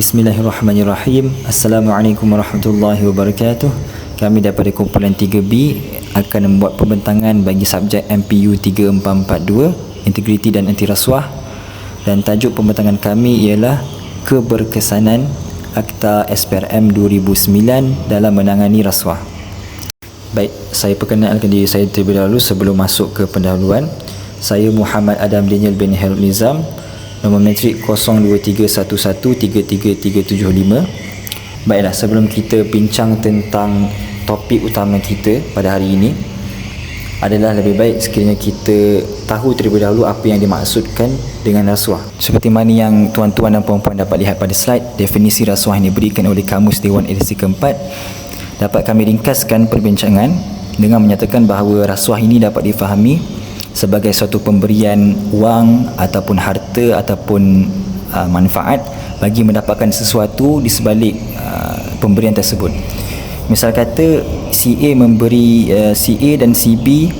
Bismillahirrahmanirrahim. Assalamualaikum warahmatullahi wabarakatuh. Kami daripada kumpulan 3B akan membuat pembentangan bagi subjek MPU 3442 Integriti dan Anti Rasuah, dan tajuk pembentangan kami ialah keberkesanan Akta SPRM 2009 dalam menangani rasuah. Baik, saya perkenalkan diri saya terlebih dahulu sebelum masuk ke pendahuluan. Saya Muhammad Adam Daniel bin Herul Nizam, nombor matrik 0231133375. Baiklah, sebelum kita bincang tentang topik utama kita pada hari ini, adalah lebih baik sekiranya kita tahu terlebih dahulu apa yang dimaksudkan dengan rasuah. Seperti mana yang tuan-tuan dan puan-puan dapat lihat pada slide, definisi rasuah ini diberikan oleh Kamus Dewan edisi keempat. Dapat kami ringkaskan perbincangan dengan menyatakan bahawa rasuah ini dapat difahami sebagai suatu pemberian wang ataupun harta ataupun manfaat bagi mendapatkan sesuatu di sebalik pemberian tersebut. Misal kata CA memberi CA dan CB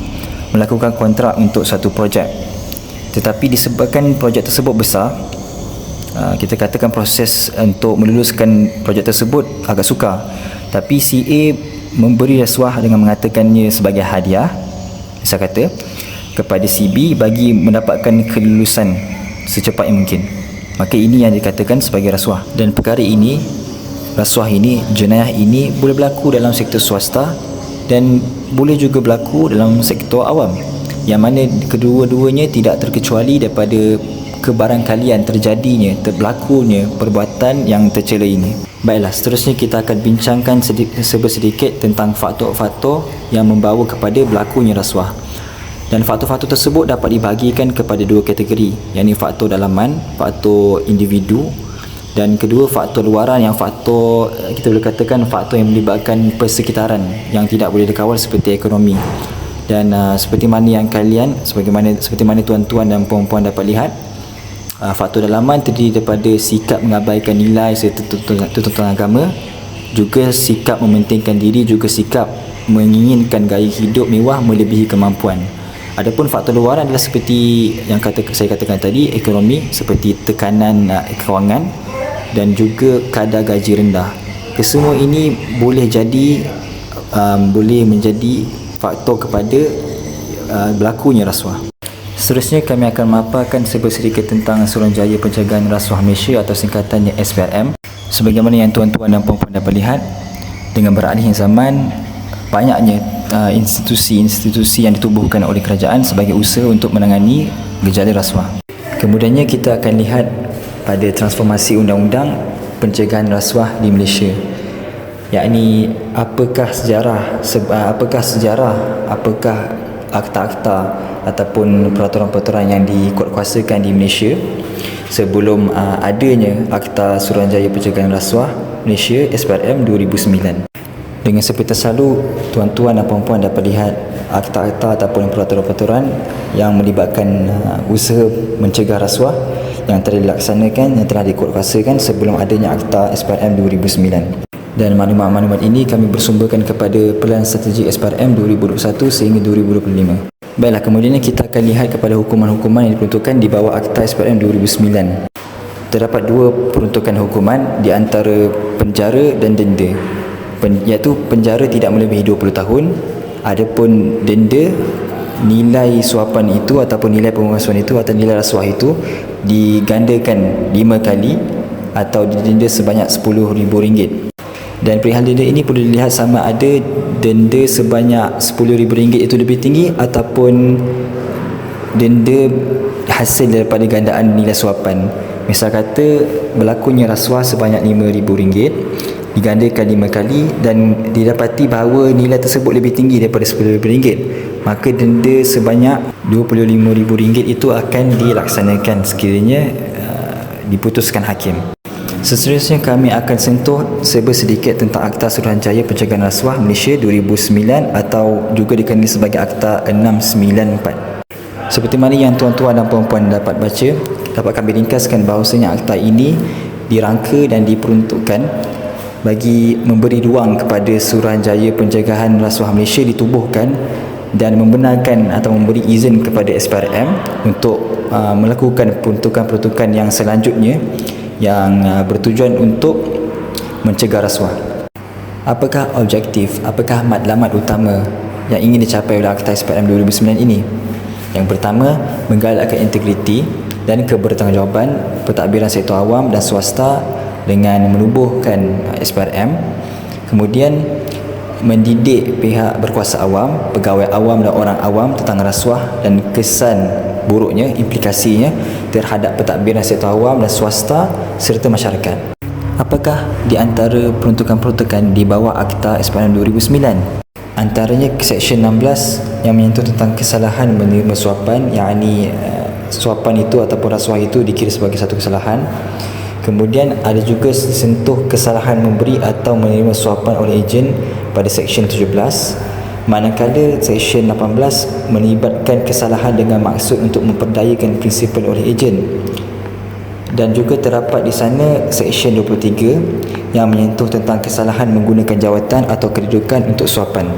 melakukan kontrak untuk satu projek, tetapi disebabkan projek tersebut besar, kita katakan proses untuk meluluskan projek tersebut agak sukar, tapi CA memberi rasuah dengan mengatakannya sebagai hadiah, misal kata kepada CB bagi mendapatkan kelulusan secepat yang mungkin. Maka ini yang dikatakan sebagai rasuah. Dan perkara ini, rasuah ini, jenayah ini boleh berlaku dalam sektor swasta dan boleh juga berlaku dalam sektor awam, yang mana kedua-duanya tidak terkecuali daripada kebarangkalian terjadinya, berlakunya perbuatan yang tercela ini. Baiklah, seterusnya kita akan bincangkan sedikit tentang faktor-faktor yang membawa kepada berlakunya rasuah. Dan faktor-faktor tersebut dapat dibahagikan kepada dua kategori, yakni faktor dalaman, faktor individu, dan kedua faktor luaran, yang faktor kita boleh katakan faktor yang melibatkan persekitaran yang tidak boleh dikawal seperti ekonomi. Dan seperti mana yang kalian, seperti mana tuan-tuan dan puan-puan dapat lihat, faktor dalaman terdiri daripada sikap mengabaikan nilai serta tuntutan agama, juga sikap mementingkan diri, juga sikap menginginkan gaya hidup mewah melebihi kemampuan. Adapun faktor luaran adalah seperti yang saya katakan tadi, ekonomi, seperti tekanan kewangan dan juga kadar gaji rendah. Kesemua ini boleh menjadi faktor kepada berlakunya rasuah. Seterusnya kami akan memaparkan sedikit tentang Suruhanjaya Pencegahan Rasuah Malaysia atau singkatannya SPRM. Sebagaimana yang tuan-tuan dan puan-puan dapat lihat, dengan beralihnya zaman, banyaknya institusi-institusi yang ditubuhkan oleh kerajaan sebagai usaha untuk menangani gejala rasuah. Kemudiannya kita akan lihat pada transformasi undang-undang pencegahan rasuah di Malaysia, yakni apakah sejarah, apakah akta-akta ataupun peraturan-peraturan yang dikuatkuasakan di Malaysia sebelum adanya Akta Suruhanjaya Pencegahan Rasuah Malaysia SPRM 2009. Dengan seperti selalu, tuan-tuan dan puan-puan dapat lihat akta-akta ataupun peraturan-peraturan yang melibatkan usaha mencegah rasuah yang telah dilaksanakan, yang telah dikuatkuasakan sebelum adanya Akta SPRM 2009. Dan maklumat-maklumat ini kami bersumberkan kepada Pelan Strategi SPRM 2021 sehingga 2025. Baiklah, kemudiannya kita akan lihat kepada hukuman-hukuman yang diperuntukkan di bawah Akta SPRM 2009. Terdapat dua peruntukan hukuman, di antara penjara dan denda, iaitu penjara tidak melebihi 20 tahun, adapun denda nilai suapan itu ataupun nilai pemalsuan itu atau nilai rasuah itu digandakan 5 kali atau didenda sebanyak RM10,000. Dan perihal denda ini perlu dilihat sama ada denda sebanyak RM10,000 itu lebih tinggi ataupun denda hasil daripada gandaan nilai suapan. Misal kata berlakunya rasuah sebanyak RM5,000 digandakan 5 kali dan didapati bahawa nilai tersebut lebih tinggi daripada RM10,000, maka denda sebanyak RM25,000 itu akan dilaksanakan sekiranya diputuskan hakim. Seterusnya kami akan sentuh sedikit tentang Akta Suruhanjaya Pencegahan Rasuah Malaysia 2009 atau juga dikenali sebagai Akta 694. Seperti mana yang tuan-tuan dan puan-puan dapat baca, dapat kami ringkaskan bahawasanya akta ini dirangka dan diperuntukkan bagi memberi ruang kepada Suruhanjaya Pencegahan Rasuah Malaysia ditubuhkan dan membenarkan atau memberi izin kepada SPRM untuk melakukan peruntukan-peruntukan yang selanjutnya, yang bertujuan untuk mencegah rasuah. Apakah objektif, apakah matlamat utama yang ingin dicapai oleh Akta SPRM 2009 ini? Yang pertama, menggalakkan integriti dan kebertanggungjawaban pentadbiran sektor awam dan swasta dengan menubuhkan SPRM. Kemudian, mendidik pihak berkuasa awam, pegawai awam dan orang awam tentang rasuah dan kesan buruknya, implikasinya terhadap pentadbiran sektor awam dan swasta serta masyarakat. Apakah di antara peruntukan-peruntukan di bawah Akta SPRM 2009? Antaranya Seksyen 16 yang menyentuh tentang kesalahan menerima suapan, yakni suapan itu ataupun rasuah itu dikira sebagai satu kesalahan. Kemudian ada juga sentuh kesalahan memberi atau menerima suapan oleh ejen pada Seksyen 17, manakala Seksyen 18 melibatkan kesalahan dengan maksud untuk memperdayakan prinsipal oleh ejen. Dan juga terdapat di sana Seksyen 23 yang menyentuh tentang kesalahan menggunakan jawatan atau kedudukan untuk suapan.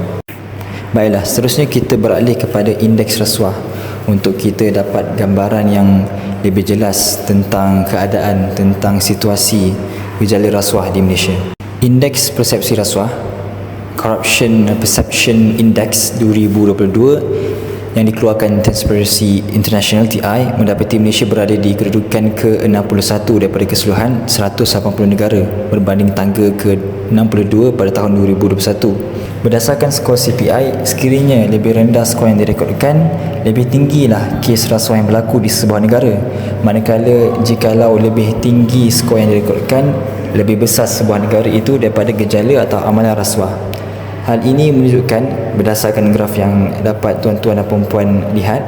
Baiklah, seterusnya kita beralih kepada indeks rasuah untuk kita dapat gambaran yang lebih jelas tentang keadaan, tentang situasi gejala rasuah di Malaysia. Indeks persepsi rasuah, Corruption Perception Index 2022 yang dikeluarkan Transparency International TI mendapati Malaysia berada di kedudukan ke-61 daripada keseluruhan 180 negara berbanding tangga ke-62 pada tahun 2021. Berdasarkan skor CPI, sekiranya lebih rendah skor yang direkodkan, lebih tinggilah kes rasuah yang berlaku di sebuah negara. Manakala jikalau lebih tinggi skor yang direkodkan, lebih besar sebuah negara itu daripada gejala atau amalan rasuah. Hal ini menunjukkan, berdasarkan graf yang dapat tuan-tuan dan puan-puan lihat,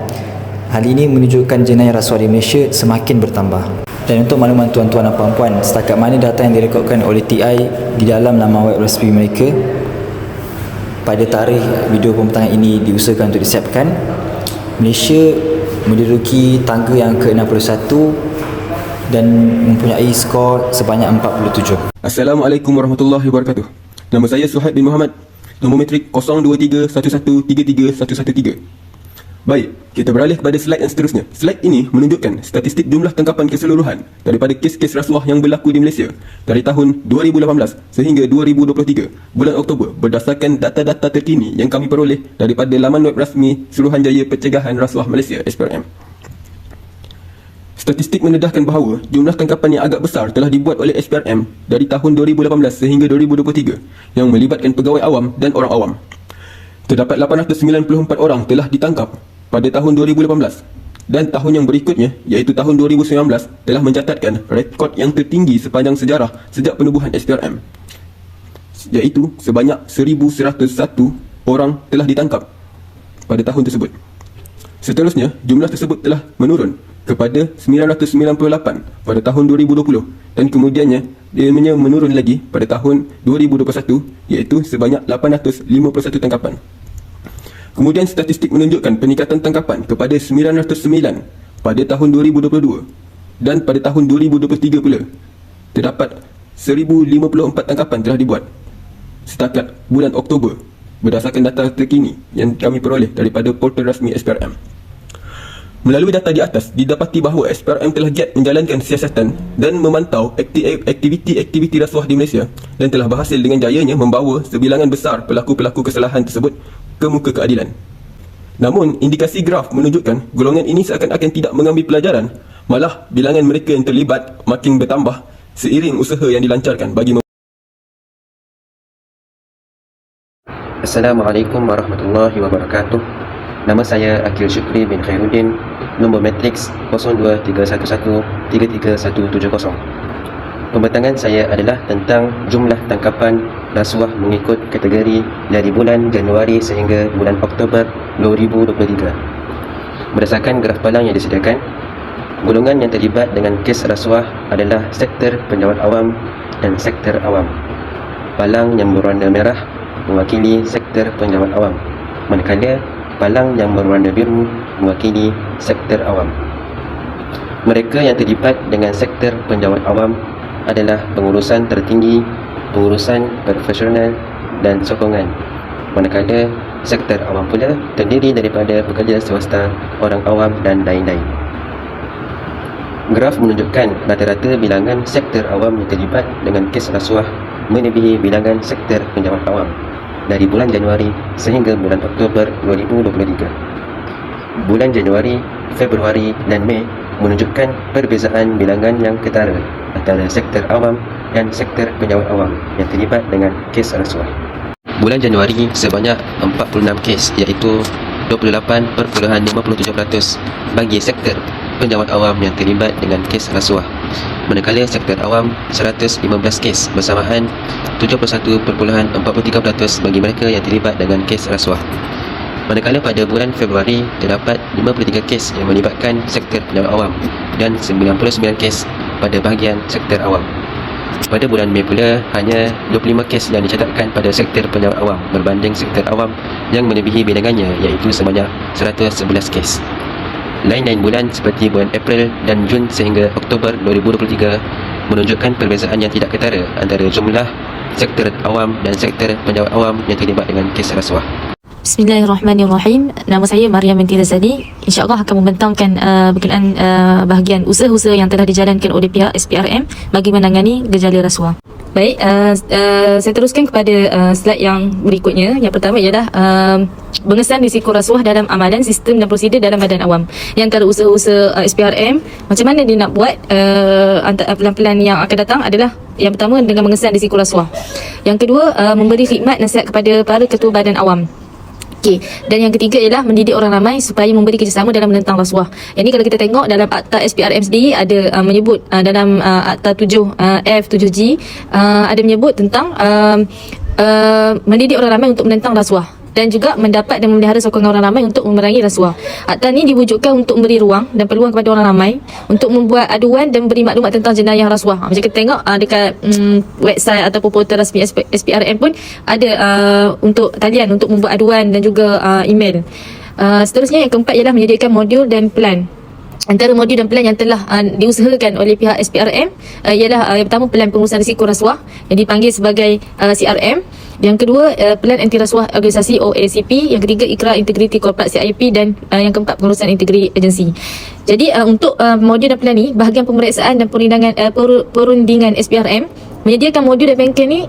hal ini menunjukkan jenayah rasuah di Malaysia semakin bertambah. Dan untuk makluman tuan-tuan dan puan-puan, setakat mana data yang direkodkan oleh TI di dalam laman web resmi mereka, pada tarikh video pembentangan ini diusahakan untuk disiapkan, Malaysia menduduki tangga yang ke-61 dan mempunyai skor sebanyak 47. Assalamualaikum warahmatullahi wabarakatuh. Nama saya Suhaib bin Muhammad. Nombor metrik 0231131113. Baik, kita beralih kepada slide yang seterusnya. Slide ini menunjukkan statistik jumlah tangkapan keseluruhan daripada kes-kes rasuah yang berlaku di Malaysia dari tahun 2018 sehingga 2023 bulan Oktober berdasarkan data-data terkini yang kami peroleh daripada laman web rasmi Suruhanjaya Pencegahan Rasuah Malaysia SPRM. Statistik mendedahkan bahawa jumlah tangkapan yang agak besar telah dibuat oleh SPRM dari tahun 2018 sehingga 2023 yang melibatkan pegawai awam dan orang awam. Terdapat 894 orang telah ditangkap pada tahun 2018 dan tahun yang berikutnya iaitu tahun 2019 telah mencatatkan rekod yang tertinggi sepanjang sejarah sejak penubuhan SPRM, iaitu sebanyak 1,101 orang telah ditangkap pada tahun tersebut. Seterusnya, jumlah tersebut telah menurun kepada 998 pada tahun 2020 dan kemudiannya dia menurun lagi pada tahun 2021 iaitu sebanyak 851 tangkapan. Kemudian statistik menunjukkan peningkatan tangkapan kepada 909 pada tahun 2022 dan pada tahun 2023 pula terdapat 1054 tangkapan telah dibuat setakat bulan Oktober berdasarkan data terkini yang kami peroleh daripada portal rasmi SPRM. Melalui data di atas, didapati bahawa SPRM telah giat menjalankan siasatan dan memantau aktiviti-aktiviti rasuah di Malaysia dan telah berhasil dengan jayanya membawa sebilangan besar pelaku-pelaku kesalahan tersebut ke muka keadilan. Namun, indikasi graf menunjukkan golongan ini seakan-akan tidak mengambil pelajaran, malah bilangan mereka yang terlibat makin bertambah seiring usaha yang dilancarkan bagi Assalamualaikum warahmatullahi wabarakatuh. Nama saya Akil Syukri bin Khairuddin. Nombor matriks 0231133170. Pembentangan saya adalah tentang jumlah tangkapan rasuah mengikut kategori dari bulan Januari sehingga bulan Oktober 2023. Berdasarkan graf palang yang disediakan, golongan yang terlibat dengan kes rasuah adalah sektor penjawat awam dan sektor awam. Palang yang berwarna merah mewakili sektor penjawat awam, manakala palang yang berwarna biru mewakili sektor awam. Mereka yang terlibat dengan sektor penjawat awam adalah pengurusan tertinggi, pengurusan profesional dan sokongan, manakala sektor awam pula terdiri daripada pekerja swasta, orang awam dan lain-lain. Graf menunjukkan rata-rata bilangan sektor awam yang terlibat dengan kes rasuah melebihi bilangan sektor penjawat awam dari bulan Januari sehingga bulan Oktober 2023. Bulan Januari, Februari dan Mei menunjukkan perbezaan bilangan yang ketara antara sektor awam dan sektor penjawat awam yang terlibat dengan kes rasuah. Bulan Januari sebanyak 46 kes iaitu 28.57% bagi sektor penjawat awam yang terlibat dengan kes rasuah, manakala sektor awam 115 kes bersamaan 71.43% bagi mereka yang terlibat dengan kes rasuah. Manakala pada bulan Februari terdapat 53 kes yang melibatkan sektor penjawat awam dan 99 kes pada bahagian sektor awam. Pada bulan Mei pula hanya 25 kes yang dicatatkan pada sektor penjawat awam berbanding sektor awam yang melebihi bilangannya iaitu sebanyak 111 kes. Lain-lain bulan seperti bulan April dan Jun sehingga Oktober 2023 menunjukkan perbezaan yang tidak ketara antara jumlah sektor awam dan sektor penjawat awam yang terlibat dengan kes rasuah. Bismillahirrahmanirrahim. Nama saya Maryam binti Razali. InsyaAllah akan membentangkan berkenaan bahagian usaha-usaha yang telah dijalankan oleh pihak SPRM bagi menangani gejala rasuah. Baik, saya teruskan kepada slide yang berikutnya. Yang pertama ialah pengesahan risiko rasuah dalam amalan sistem dan prosedur dalam badan awam. Yang antara usaha-usaha SPRM, macam mana dia nak buat pelan-pelan yang akan datang adalah yang pertama dengan pengesahan risiko rasuah. Yang kedua, memberi khidmat nasihat kepada para ketua badan awam. Okey, dan yang ketiga ialah mendidik orang ramai supaya memberi kerjasama dalam menentang rasuah. Ini kalau kita tengok dalam Akta SPRM sendiri ada menyebut dalam Akta 7F 7G ada menyebut tentang mendidik orang ramai untuk menentang rasuah dan juga mendapat dan memelihara sokongan orang ramai untuk memerangi rasuah. Akta ni diwujudkan untuk memberi ruang dan peluang kepada orang ramai untuk membuat aduan dan memberi maklumat tentang jenayah rasuah. Macam kita tengok dekat website ataupun portal rasmi SPRM pun ada untuk talian untuk membuat aduan dan juga email. Seterusnya yang keempat ialah menyediakan modul dan plan. Antara modul dan plan yang telah diusahakan oleh pihak SPRM ialah yang pertama plan pengurusan risiko rasuah yang dipanggil sebagai CRM. Yang kedua, Plan Anti Rasuah Organisasi OACP. Yang ketiga, Ikrar Integriti Korporat CIP. Dan yang keempat, Pengurusan Integriti Agensi. Jadi untuk modul dan plan ni, bahagian pemeriksaan dan perundingan SPRM menyediakan modul dan bengkel ni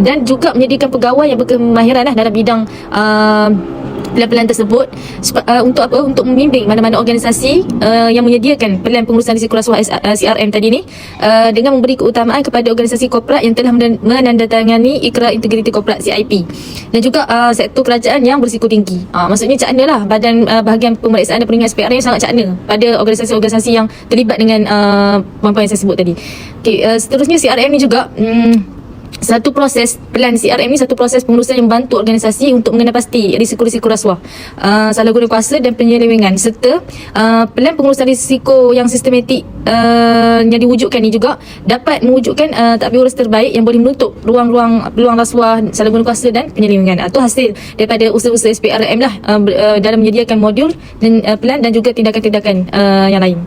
dan juga menyediakan pegawai yang berkemahiran dalam bidang plan-plan tersebut untuk apa? Untuk membimbing mana-mana organisasi yang menyediakan plan pengurusan risiko rasuah CRM tadi ni dengan memberi keutamaan kepada organisasi korporat yang telah menandatangani Ikrar Integriti Korporat CIP dan juga sektor kerajaan yang berisiko tinggi. Maksudnya cakna lah bahagian pemeriksaan dan perundingan SPRM sangat cakna pada organisasi-organisasi yang terlibat dengan poin-poin yang saya sebut tadi. Okay, seterusnya CRM ni juga satu proses plan CRM ni satu proses pengurusan yang membantu organisasi untuk mengenal pasti risiko-risiko rasuah, salah guna kuasa dan penyelewengan serta plan pengurusan risiko yang sistematik yang diwujudkan ni juga dapat mewujudkan tadbir urus terbaik yang boleh menutup ruang-ruang peluang rasuah, salah guna kuasa dan penyelewengan. Itu hasil daripada usaha-usaha SPRM lah dalam menyediakan modul dan plan dan juga tindakan-tindakan yang lain.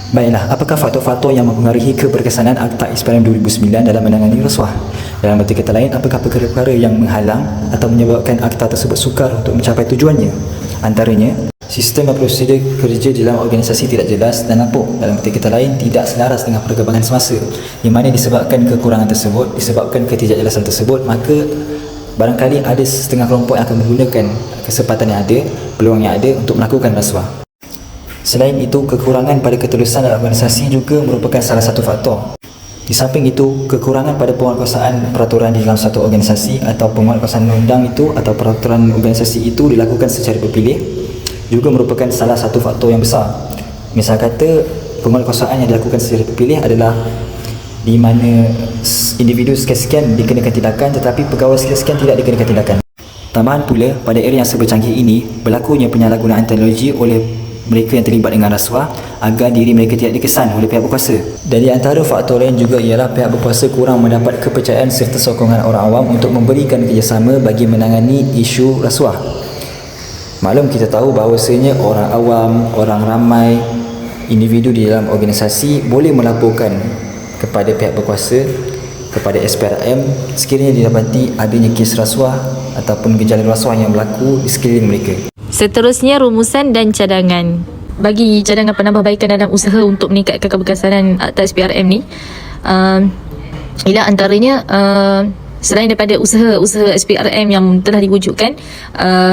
Baiklah, apakah faktor-faktor yang mempengaruhi keberkesanan Akta SPRM 2009 dalam menangani rasuah? Dalam arti kata lain, apakah perkara-perkara yang menghalang atau menyebabkan akta tersebut sukar untuk mencapai tujuannya? Antaranya, sistem dan prosedur kerja dalam organisasi tidak jelas dan lapuk. Dalam arti kata lain, tidak selaras dengan perkembangan semasa. Yang mana disebabkan kekurangan tersebut, disebabkan ketidakjelasan tersebut, maka barangkali ada setengah kelompok yang akan menggunakan kesempatan yang ada, peluang yang ada untuk melakukan rasuah. Selain itu, kekurangan pada ketulusan dalam organisasi juga merupakan salah satu faktor. Di samping itu, kekurangan pada penguatkuasaan peraturan di dalam satu organisasi atau penguatkuasaan undang itu atau peraturan organisasi itu dilakukan secara berpilih juga merupakan salah satu faktor yang besar. Misal kata, penguatkuasaan yang dilakukan secara berpilih adalah di mana individu sekian-sekian dikenakan tindakan tetapi pegawai sekian-sekian tidak dikenakan tindakan. Tambahan pula, pada era yang sebercanggih ini, berlakunya penyalahgunaan teknologi oleh mereka yang terlibat dengan rasuah agar diri mereka tidak dikesan oleh pihak berkuasa. Dan di antara faktor lain juga ialah pihak berkuasa kurang mendapat kepercayaan serta sokongan orang awam untuk memberikan kerjasama bagi menangani isu rasuah. Maklum kita tahu bahawasanya orang awam, orang ramai, individu di dalam organisasi boleh melaporkan kepada pihak berkuasa, kepada SPRM sekiranya didapati adanya kes rasuah ataupun gejala rasuah yang berlaku di sekeliling mereka. Seterusnya, rumusan dan cadangan. bagi cadangan penambahbaikan dalam usaha untuk meningkatkan keberkesanan Akta SPRM ni ialah antaranya selain daripada usaha SPRM yang telah diwujudkan,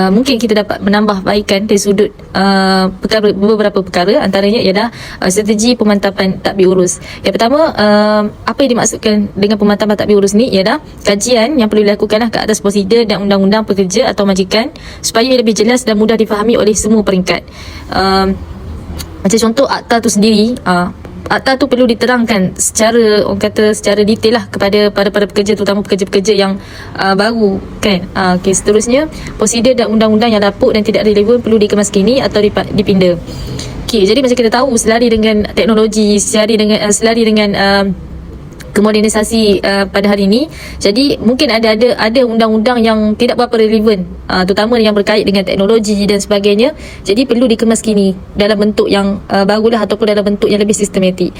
mungkin kita dapat menambahbaikan dari sudut beberapa perkara. Antaranya ialah strategi pemantapan tadbir urus. Yang pertama, apa yang dimaksudkan dengan pemantapan tadbir urus ni ialah kajian yang perlu dilakukanlah ke atas prosedur dan undang-undang pekerja atau majikan supaya lebih jelas dan mudah difahami oleh semua peringkat. Macam contoh akta tu sendiri, akta tu perlu diterangkan secara, orang kata secara detail lah kepada para pekerja, terutama pekerja-pekerja yang baru kan. Seterusnya, prosedur dan undang-undang yang lapuk dan tidak relevan perlu dikemaskini atau dipinda. Jadi macam kita tahu, selari dengan teknologi, selari dengan kemodernisasi pada hari ini. Jadi mungkin ada undang-undang yang tidak berapa relevan, terutama yang berkait dengan teknologi dan sebagainya. Jadi perlu dikemaskini dalam bentuk yang barulah ataupun dalam bentuk yang lebih sistematik.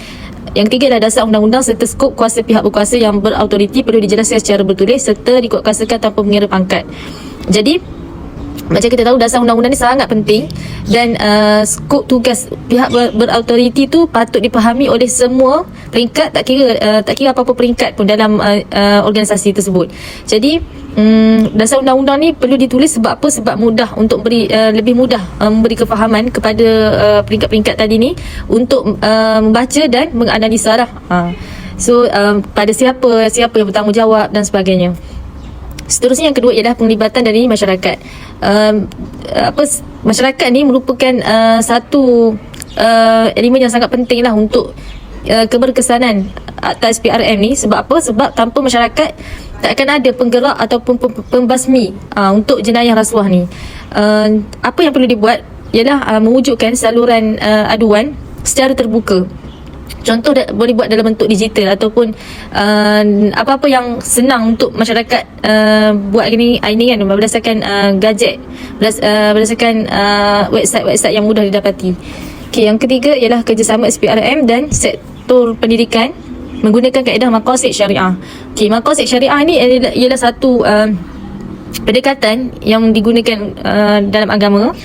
Yang ketiga adalah dasar undang-undang serta skop kuasa pihak berkuasa yang berautoriti perlu dijelaskan secara bertulis serta dikuatkuasakan tanpa mengira pangkat. Jadi macam kita tahu, dasar undang-undang ni sangat penting dan skop tugas pihak berautoriti tu patut dipahami oleh semua peringkat, tak kira apa-apa peringkat pun dalam organisasi tersebut. Jadi dasar undang-undang ni perlu ditulis sebab apa? Sebab mudah untuk lebih mudah memberi kefahaman kepada peringkat-peringkat tadi ni untuk membaca dan menganalisa lah. Pada siapa yang bertanggungjawab dan sebagainya. Seterusnya yang kedua ialah penglibatan dari masyarakat. Masyarakat ni merupakan satu elemen yang sangat penting lah untuk keberkesanan Akta SPRM ni. Sebab apa? Sebab tanpa masyarakat tak akan ada penggerak ataupun pembasmi untuk jenayah rasuah ni. Apa yang perlu dibuat ialah mewujudkan saluran aduan secara terbuka. Contoh boleh buat dalam bentuk digital ataupun apa-apa yang senang untuk masyarakat buat ini kan, berdasarkan gadget, berdasarkan website yang mudah didapati. Yang ketiga ialah kerjasama SPRM dan sektor pendidikan menggunakan kaedah maqasid syariah. Maqasid syariah ni ialah satu pendekatan yang digunakan dalam agama,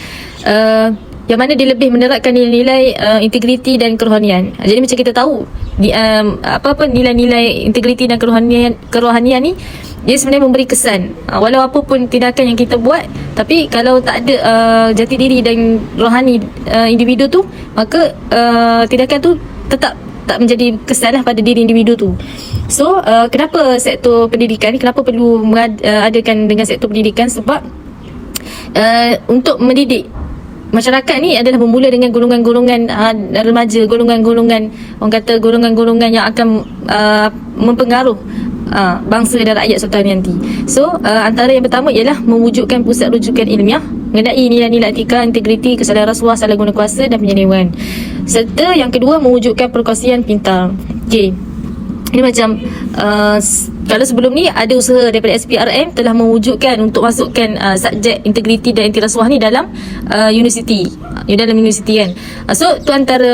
yang mana dia lebih menerapkan nilai-nilai integriti dan kerohanian. Jadi macam kita tahu, nilai-nilai integriti dan kerohanian ni dia sebenarnya memberi kesan. Walau apa pun tindakan yang kita buat, tapi kalau tak ada jati diri dan rohani individu tu, maka tindakan tu tetap tak menjadi kesan lah pada diri individu tu. Kenapa sektor pendidikan ni, kenapa perlu adakan dengan sektor pendidikan? Sebab untuk mendidik masyarakat ni adalah bermula dengan golongan-golongan remaja, golongan-golongan yang akan mempengaruh bangsa dan rakyat suatu hari nanti. Antara yang pertama ialah mewujudkan pusat rujukan ilmiah mengenai nilai-nilai etika, integriti, kesalahan rasuah, salah guna kuasa dan penyelewengan. Serta yang kedua, mewujudkan perkongsian pintar. Ini macam kalau sebelum ni ada usaha daripada SPRM telah mewujudkan untuk masukkan subjek integriti dan anti rasuah ni dalam universiti, kan. Tu antara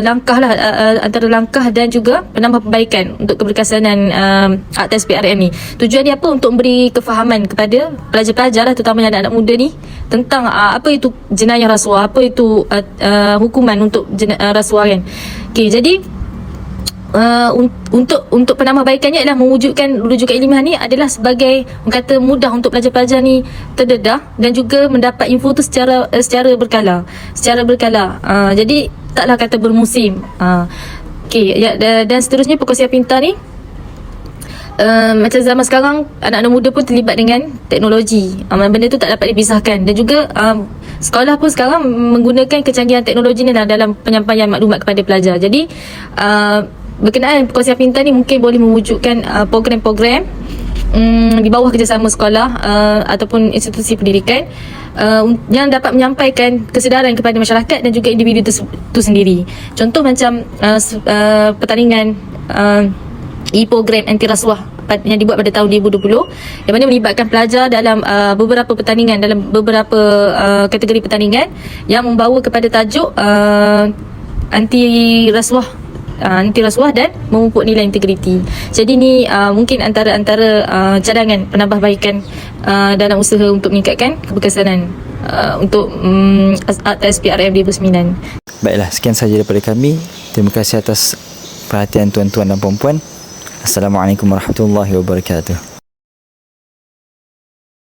langkah lah, antara langkah dan juga penambahbaikan untuk keberkesanan Akta SPRM ni. Tujuan dia apa? Untuk memberi kefahaman kepada pelajar-pelajar lah, terutamanya anak-anak muda ni, tentang apa itu jenayah rasuah, apa itu hukuman untuk rasuah, kan. Jadi untuk penambahbaikannya adalah mewujudkan rujukan ilmiah ni adalah sebagai, orang kata, mudah untuk pelajar-pelajar ni terdedah dan juga mendapat info tu secara berkala. Jadi taklah kata bermusim. Dan seterusnya perkongsian pintar ni, macam zaman sekarang anak-anak muda pun terlibat dengan teknologi. Benda tu tak dapat dipisahkan. Dan juga sekolah pun sekarang menggunakan kecanggihan teknologi ni dalam penyampaian maklumat kepada pelajar. Jadi berkenaan perkongsian pintar ni mungkin boleh mewujudkan program-program di bawah kerjasama sekolah ataupun institusi pendidikan yang dapat menyampaikan kesedaran kepada masyarakat dan juga individu itu sendiri. Contoh macam pertandingan e-program anti rasuah yang dibuat pada tahun 2020, yang mana melibatkan pelajar dalam beberapa pertandingan, dalam beberapa kategori pertandingan yang membawa kepada tajuk anti rasuah dan memupuk nilai integriti. Jadi ni mungkin antara cadangan penambahbaikan dalam usaha untuk meningkatkan keberkesanan untuk Akta SPRM 2009. Baiklah, sekian sahaja daripada kami. Terima kasih atas perhatian tuan-tuan dan puan-puan. Assalamualaikum warahmatullahi wabarakatuh.